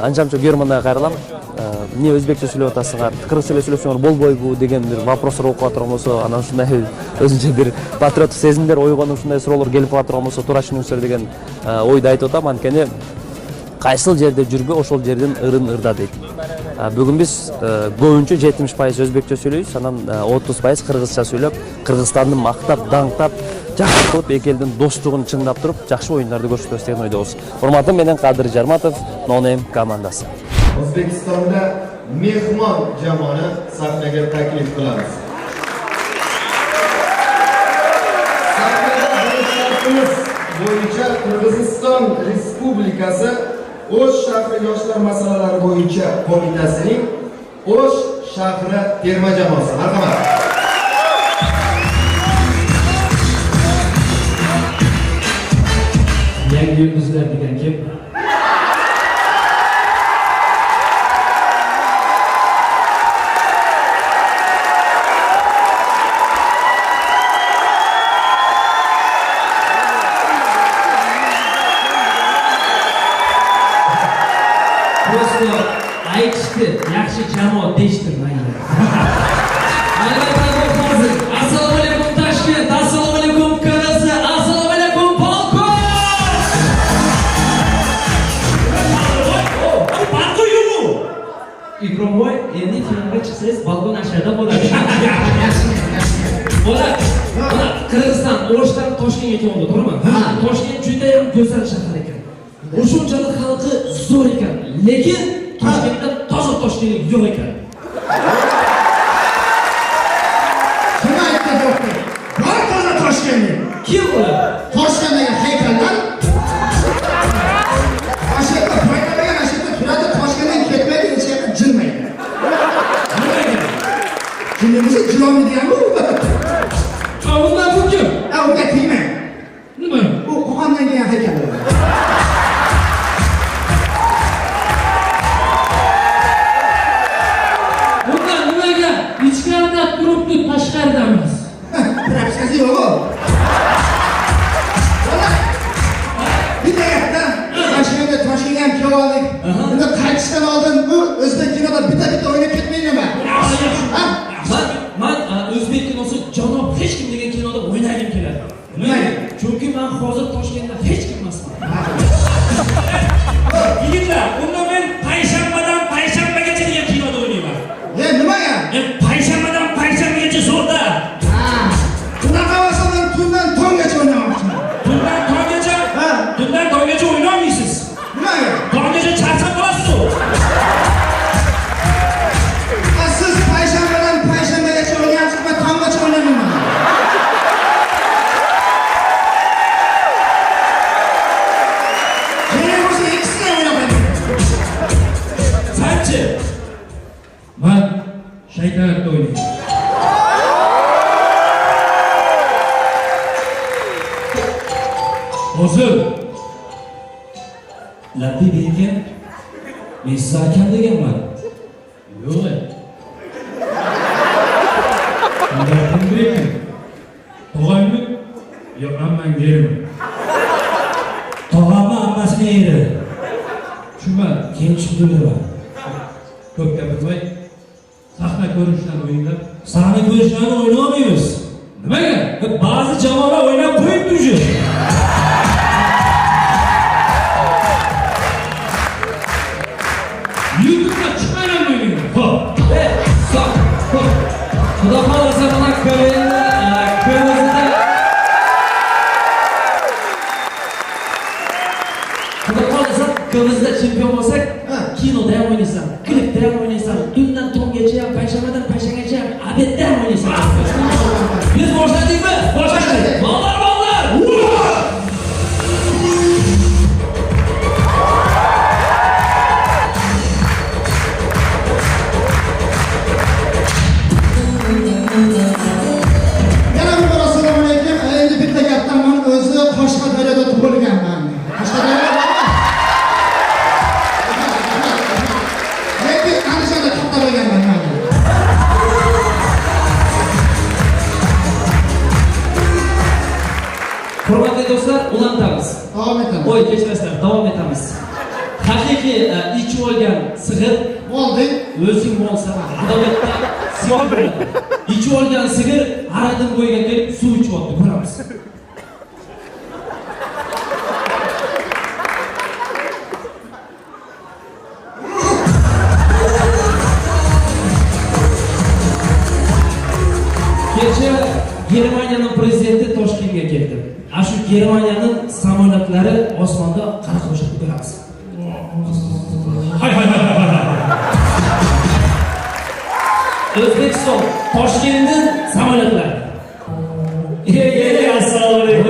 Анчамча Германияга кайрылам. Эмне өзбекче сүйлөп атасыңар? Кыргызча сүйлөсөңөр болбойбу деген бир вопростор окуп атырган болсо, анан ушундай өзүнчө бир патриоттук сезимдер ойгонуп ушундай суроолор келип атырган болсо, туура түшүнүңүздөр деген ойду айтып атам. Анткени кайсыл жерде жүрбө, ошол жерден ырын ырда дейт. Бүгүн биз көбүнчө 70% өзбекче сүйлөйбүз, анан 30% кыргызча сүйлөп, Кыргызстанды мактап, даңктап, жакшы кылып эки элдин достугун чыңдап туруп, жакшы оюндарды көрсөтөбүз деген ойдобуз. Урматым менен Кадыр Жарматов, Нонем командасы. O'zbekistonda mehmon jamoani sahnaga taklif qilamiz. Sahnaga shartimiz bo'yicha Qirg'iziston Respublikasi O'sh shahri yoshlar masalalari bo'yicha qo'mitasining O'sh shahri terma jamoasi. Marhamat. Yangi yulduzlar degan kim? Просто aytishdi, yaxshi jamoat deyishdi mayli. Assalomu alaykum Toshkent, assalomu alaykum Qirg'iz, assalomu alaykum Polko. Polko yo'qmi? Ikromoy, endi filmga chiqsangiz balkon aşağıda bo'ladi. Bo'ladi. Qirg'iziston O'shdan Toshkentga keldi, to'g'rimi? Toshkent juda ham go'zal shahar ekan. O'shunchalik xalqi zo'r ekan, lekin Toshkentda toza Toshkentlik yo'q ekan. Kim aytdi doktor? Bor toza Toshkentlik. Kim ular? Toshkentdagi haykallar. Toshkentda foydalagan ashyoda turadi, Toshkentdan ketmaydi, hech yerga jilmaydi. Nima ekan? Jilimizni jilomi deyapmi? Undan bu kim? Unga tegmang. Nima? U Qo'qondan kelgan haykallar. İçkarida turibdi, tashqarida emas. Propiskasi yo'q. Bitta gapda Toshkentga ham kelib oldik. Unda qaytishdan oldin bu o'zbek kinoda bitta o'ynab ketmaydimi? Men o'zbek kinosi janob hech kim degan kinoda o'ynagim keladi. Nima? Chunki men hozir Toshkentda hech kim emasman. Yigitlar, unda men payshanbadan payshanbagacha degan kinoda o'ynayman. Nimaga? Payshanbadan payshanbagacha zo'rda. Unaqa bo'lsa men tundan tonggacha o'ynamoqchiman. Tundan tonggacha? Tundan tonggacha o'ynayolmaysiz. Nimaga? Tonggacha charchab qolasiz-ku. Siz payshanbadan payshanbagacha o'ynayapsiz, men tonggacha o'ynayman. Keyin bo'lsa ikkisini o'ynamayman. Sanchi? Men shaytanatda o'ynayman. Hozir Latif ekan, men siz akam deganman. Yo'q. Unda kim ekan? Tog'angmi? Yo, ammang dermi? Tog'ammi ammasini eri. Shuma, keyin tushuntirman. Ko'p gapirmay, sahna ko'rishdan o'ynab, sahna ko'rishdan o'ynayolmaymiz. Nimaga? Ba'zi jamoalar o'ynab qo'yibdi уже. YouTube'da chiqaram o'ynayman. Xo'p. Stop. Xudo xolasa mana ko'ringlar, ko'ringizda. Xudo xolasa ko'ringizda chempion bo'lsak, kinoda ham o'ynaysan, klipda ham o'ynaysan, tundan tonggacha ham, payshanbadan payshangacha ham, obedda ham o'ynaysan. Biz boshladikmi? Boshladik. Bollar! Yana bir bor assalomu alaykum. Endi bitta gapdan men o'zi Qashqadaryoda tug'ilganman. Qashqadaryoda lekin Andijonda katta bo'lganman men. Hurmatli do'stlar, ulantiramiz. Davom etamiz. Qo'y kechirasizlar, davom etamiz. haqiqiy ichib olgan sig'ir Bo'ldi. o'zing bo'lsa adolatda bo'ldi. Ichib olgan sigir aradan bo'yiga kelib suv ichyapti, ko'ramiz. Kecha Germaniyaning prezidenti Toshkentga keldi. Shu Germaniyaning samolyotlari osmonda qara qo'shiq ko'ramiz. Hay. O'zbekiston Toshkentning samolyotlari. Assalomu alaykum.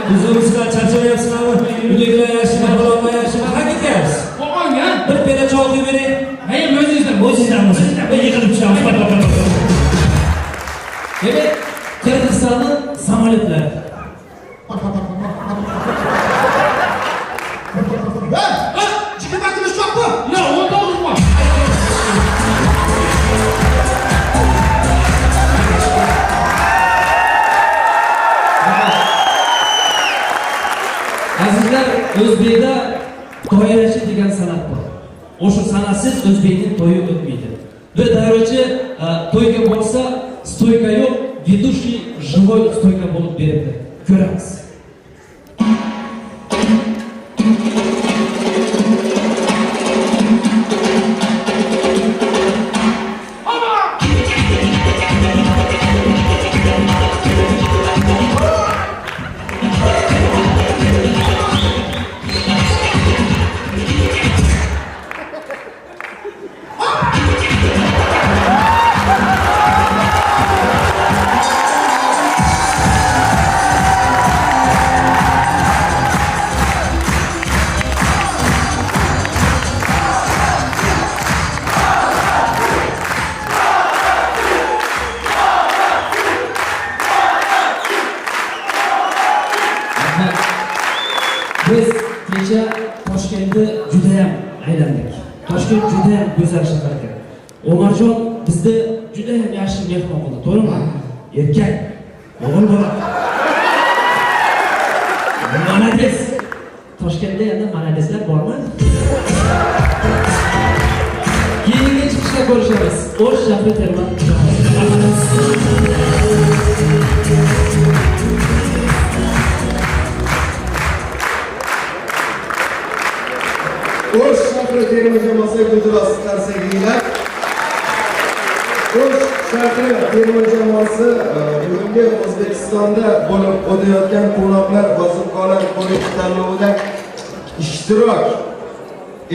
Bizimizlar charchamayapsizlarmi? Uydagilar yaxshimi, bilan yaxshimi? Qanaqa ketyapsiz? Qo'ygan. Bir pela choy quyib bering. Hayır, o'zingizdan. Ben yig'ilib chiqamiz. Demek, Kırgızistonning samolyotlari. Chiqib batimiz cho'qmi? Yo'q, o'ta urma. Azizlar, O'zbekda doirachi degan san'at bor. O'sha sanatsiz O'zbekning to'yi o'tmaydi. Bir doirachi to'yga borsa, stoyka yo'q, ведущий живой stoyka bo'lib beribdi. Ko'ramiz. Biz kecha Toshkentni juda ham aylandik. Toshkent juda ham go'zal shahar ekan. Omarjon bizni juda ham yaxshi mehmon qildi, to'g'rimi? Erkak, o'g'il bola. Malades. Toshkentda yana maladeslar bormi? Keyingi chiqishda ko'rishamiz. O'sh shahri terma. O'sh shahri terma jamoasi guldiroz qarsakiylar. O'sh shahri terma jamoasi bugungi O'zbekistonda bo'lib o'tayotgan quvnoqlar va zukkolar ko'rik tanlovida ishtirok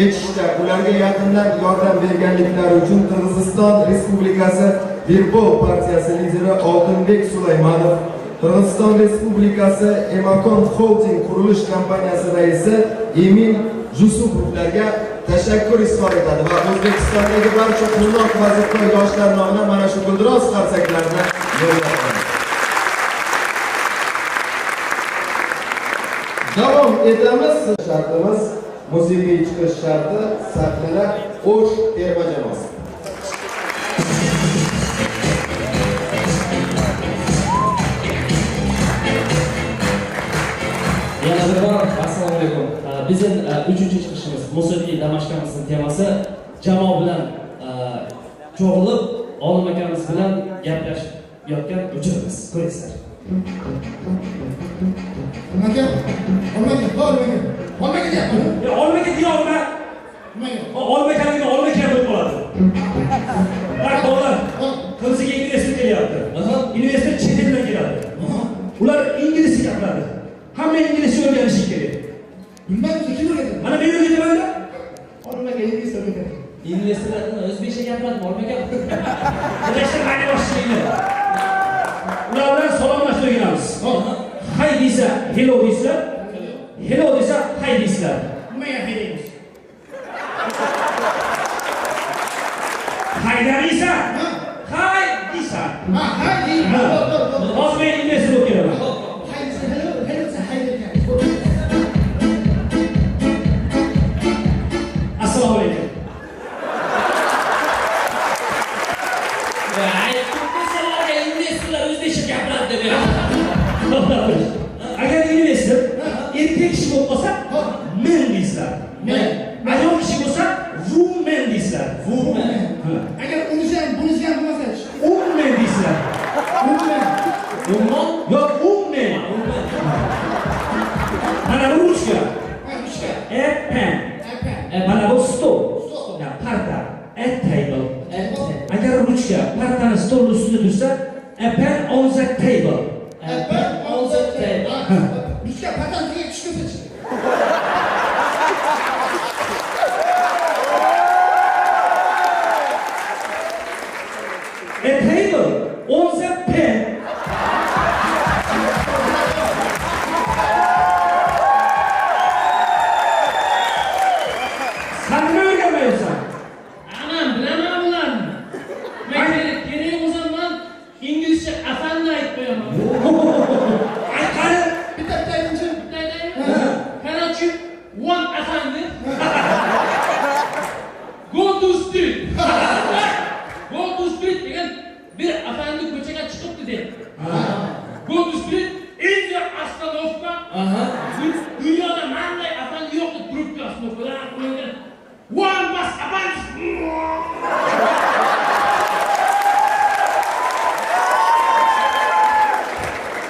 etishda ularga yaqindan yordam berganliklari uchun Qirg'iziston Respublikasi Verbol partiyasi lideri Oltinbek Sulaymanov, Qirg'iziston Respublikasi Emakon Holding qurilish kompaniyasi raisi Emil Jusupovlarga tashakkur izhor etadi va O'zbekistondagi barcha quvnoq va zukko yoshlar nomidan mana shu guldiroz qarsaklarni yo'llaydi. Davom etamiz. Shartimiz musiqiy chiqish sharti sahnada O'sh terma jamoasi. Yana bir bor assalomu alaykum. Bizim 3-chi chiqishimiz musiqiy damashqamizning temasi jamoa bilan cho'g'ilib, olim akamiz bilan gaplashib yotgan o'chiramiz. Ko'ringizlar. Olmaga Ya olmaga deya olma. Olmaganligini olmagan bo'lib qoladi. Bak bolalar, qiziga universitet kelyapti. Universitet chet eldan keladi. Ular inglizcha gapiradi. Hamma inglizcha o'rganishi kerak. bilmaymiz, kim o'rgatadi? Mana men o'rgataman-da. Olmaga ingliz o'rgatadi. Investorlarni o'zbekcha gapiradimi, olmaga? Birlashtirib ayta boshlaydi. Ular bilan salomlashib o'rganamiz. Hay desa, hello desa, hello desa, hay deysizlar. Nimaga hay deymiz? Hay desa, hay desa. Ha, hay deymiz. Hozir men investor bo'lib kelaman. Hay desa, hello desa, hay deymiz. Assalomu alaykum. Agar investor erkak kishi bo'lib qolsa, men deysizlar. Men stolni ustida tursa, a pen on the table. Ben on the table. Bizga patantiga tushkuncha. A table on the pen. Sen ne öğrenmiyorsun? Anam bilemem ulan. Gerek o zaman İngilizce efendi aytmayamam. Ay karı. Bir dakika ince. Can I one efendi? Go to street. Go to street degan bir efendi ko'chaga chiqibdi dedi. Go to street in the ostanovka. Dunyoda manday efendi yo'q deb turibdi ostanovkalar qo'yilgan. One bus efendi.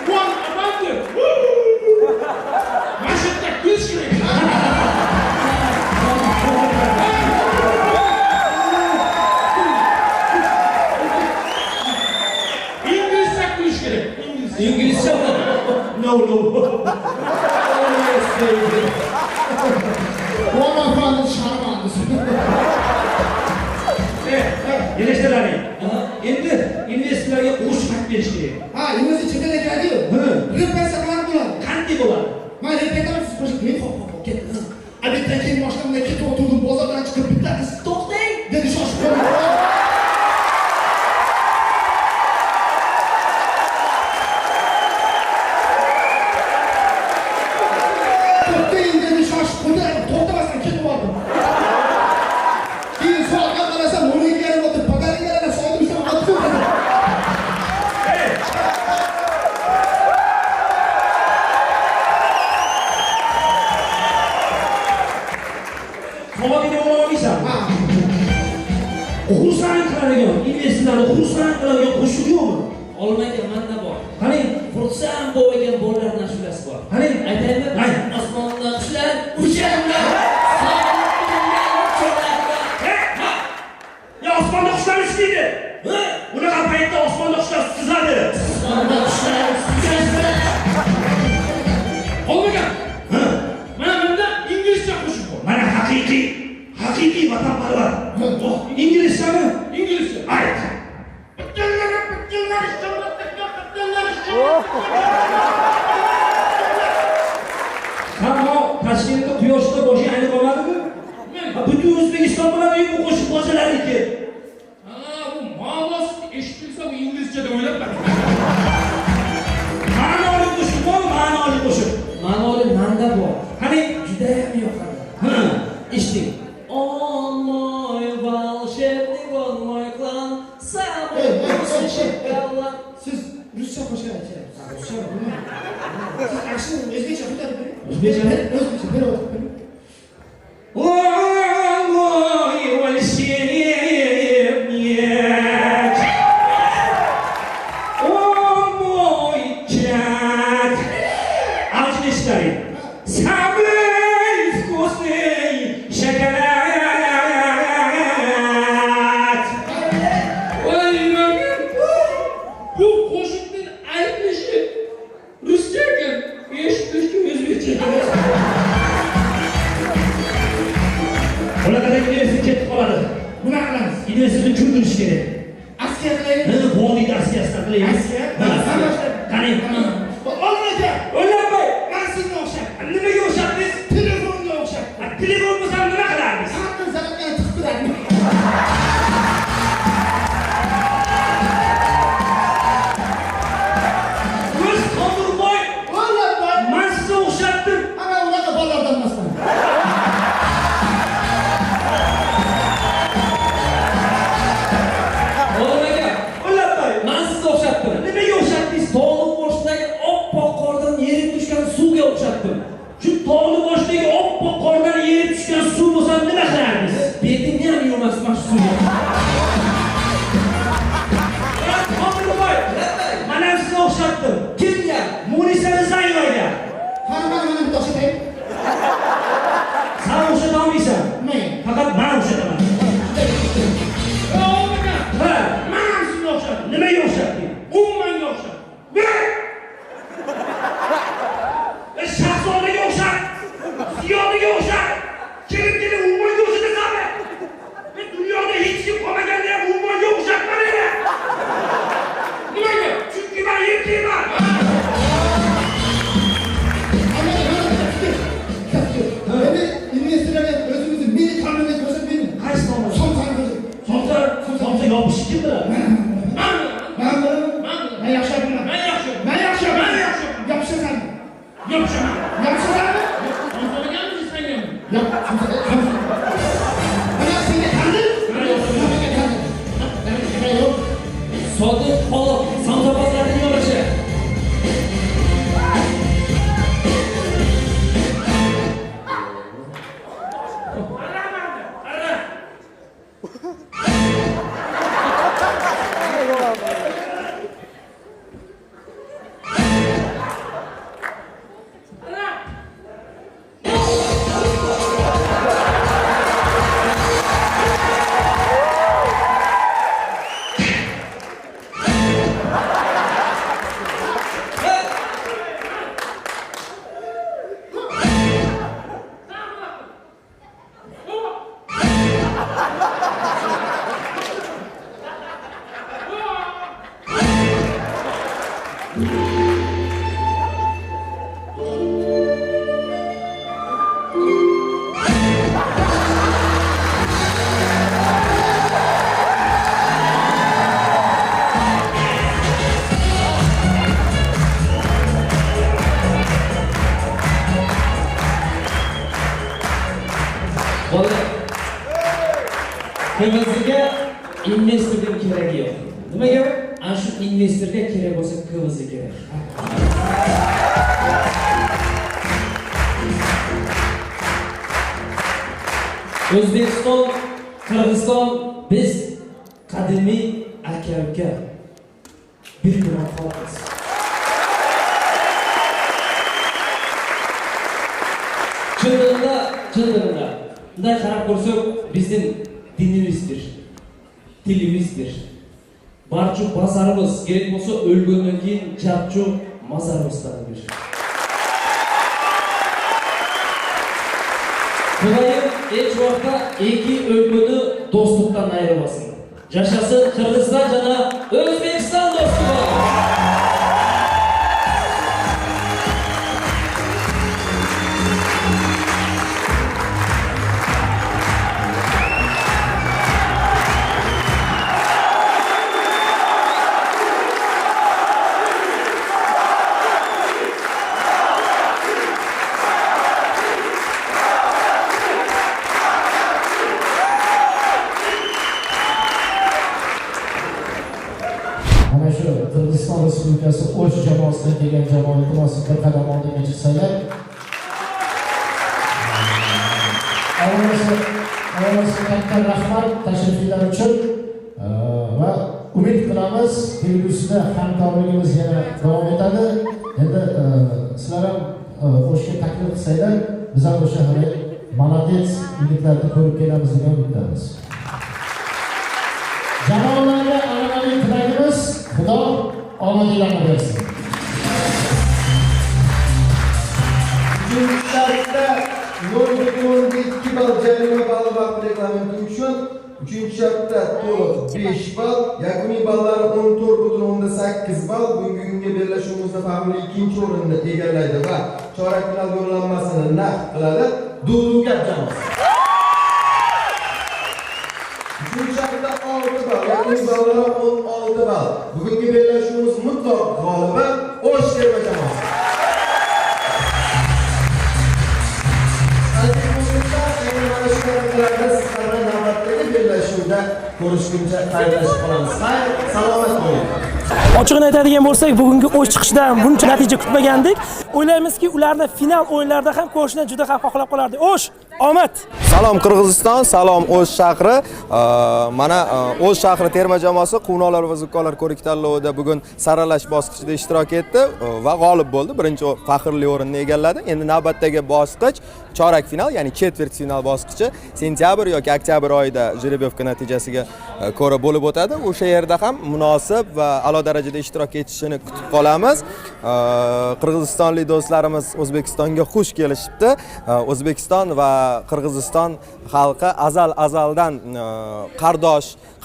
One efendi. Maşıkta kız şuraya. İngilizce kuş gerek. İngilizce. İngilizce mi? No, no. Oh, yes, baby. Roma falan şarmandısı. Eleştirani. Endi investorlarga qo'shib berish kerak. Ha, İngilizce çekene geldi. Rüpes saklar bunu. Qanday bo'ladi? Ben repetalar siz koşup beni hop ket. Abitten keyin boshlamda ketib oturdum. Bozordan chiqib bitta qiz to'xtang dedi shoshib qoldim. To'xtang dedi shoshib ko'tarib to'xtamasdan ketib oldim. Keyin soatga qarasam 12 yarim o'tib pagaringalarga soatim ishdan qatib o'tdi. To'g'ri o'ylaysan. Xursand qiladigan, investorlarni xursand qiladigan qo'shiq yo'qmi? Olmagan manda bor. Qani, Xursand bo'lgan bolalarning ashulasi bor. qani, Aytaymi? Ay. Osmonda qushlar ucharlar. Ya osmonda qushlar uchmaydi. Unaqa paytda osmonda qushlar suzadi. Osmonda qushlar ucharlar. Olmagan. Mana bunda İngilizce qo'shiq bor. Mana haqiqiy vatanparvar. İngilizcemi? İngilizce. Ayt. Qanday Toshkentda quyoshda boshi aynib qolmadimi? Butun O'zbekiston bilan bu qo'shiq bozalarniki. Bu ma'nosi eshitilsa bu İngilizce deb o'ylab bak. Ma'noli qo'shiq bor, ma'noli qo'shiq. Ma'noli manda bor. Qani, Juda ham yoqadi. Eshiting. On moj волшебный он мой клан, самый лучший шоколад. Siz Rusça qo'shiq aytyapsiz. Rusça bilmayman. Siz ashuni o'zbekcha ko'tarib bering. O'zbekcha? O'zbekcha berib bering. Ой, мой волшебник, о мой чад, алчничный, самый вкусный шоколад. Oynagan. Bu qo'shiqning aytilishi ruscha ekan, eshitilishi o'zbekcha. Bunaqadek universitet ketib qoladi. Buni qilamiz. Universitetni cho'ldirish kerak. Askiya qilaylik. Voliyda askiyasidan qilaylik. Askiya? Qani, Olmaga. o'ylanmay. Men sizga o'xshab. Nimaga o'xshatdingiz? Telefonga o'xshab. Telefon bo'lsa nima qilarmiz? Saatdan saatga tiqib turadi. O'z Qodurboy, O'ylab men sizga o'xshatdim. ana unaqa bolalardan emasman. Olmagan. O'ylabmay. Men sizga o'xshatdim. Nimaga o'xshatdingiz? Tog'ning boshidagi oppoq qordan yerib tushgan suvga o'xshatdim. Shu tog'ni boshidagi oppoq qordan yerib tushgan suv bo'lsa nima qilarmiz? Betingni ham yuvmasman shu suvga. Qodurboy, men ham sizga o'xshatdim. Kimga? Munisa Rizayevaga. Mana bitta o'xshataymi? Sen o'xshata olmaysan. Men. Faqat men o'xshataman. Olmagan. Ha, Men ham sizga o'xshatdim. Bola. Kırmızıga investorning keragi yo'q. Nimaga? Ana shu investorga kerak bo'lsa kırmızı kerak. O'zbekiston, Qirg'iziston biz qadimiy aka-uka bir gunohkormiz. Childinda bunday qarab ko'rsak, bizning dinimizdir, tilimizdir. Barcha bozorimiz kerak bo'lsa o'lgandan keyin jabchu mazarimizdadir. Xudoyim hech vaqtda ikki o'lgani do'stlikdan ayirmasin. Yashasın Qirg'iziston jana O'zbekiston do'stligi. Qirg'iziston Respublikasi O'sh jamoasidan kelgan jamoa iltimos bir qadam oldinga chiqsanglar. Avvalasi katta rahmat tashrifinglar uchun va umid qilamiz kelgusida hamkorligimiz yana davom etadi. Endi sizlar ham O'shga taklif qilsanglar, biz ham o'sha молодец yigitlarni ko'rib kelamiz degan umiddamiz. Jamoalarga an'anaviy tilagimiz Xudo omadinglarni bersin. Üçüncü şartta 0,2 bal jarima balı vaqt reglamenti uchun, üçüncü şartta to'liq 5 bal, yakuniy ballari 14,8 bal. Bugungi kunga bellashuvimizda Fahmli ikkinchi o'rinni egallaydi va chorak final yo'llanmasini naqd qiladi. Dudugap jamoasi. Üçüncü şartta 6 bal, yakuniy ballari 16 bal. Bugungi bellashuvimiz mutlaq g'olibi O'sh terma jamoasi. Sizlarni navbatdagi bellashuvda ko'rishguncha xayrlashib qolamiz. Salomat bo'ling. Ochig'ini aytadigan bo'lsak, bugungi O'sh chiqishidan buncha natija kutmagandik. O'ylaymizki, ularni final o'yinlarida ham ko'rishni juda ham xohlab qolardik. O'sh, omad. Salom Qirg'iziston, salom O'sh shahri. Mana O'sh shahri terma jamoasi Quvnoqlar va Zukkolar ko'rik tanlovida bugun saralash bosqichida ishtirok etdi va g'olib bo'ldi. Birinchi faxrli o'rinni egalladi. Endi navbatdagi bosqich chorak final, ya'ni chetvert final bosqichi sentyabr yoki oktyabr oyida жеребьевка natijasiga ko'ra bo'lib o'tadi. O'sha yerda ham munosib va a'lo darajada ishtirok etishini kutib qolamiz. Qirg'izistonlik do'stlarimiz O'zbekistonga xush kelishibdi. O'zbekiston va Qirg'iziston xalqi azaldan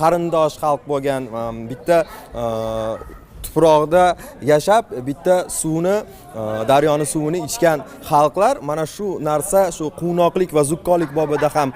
qarindosh xalq bo'lgan, bitta tuproqda yashab, bitta suvni, daryoni suvini ichgan xalqlar. Mana shu narsa, shu quvnoqlik va zukkolik bobida ham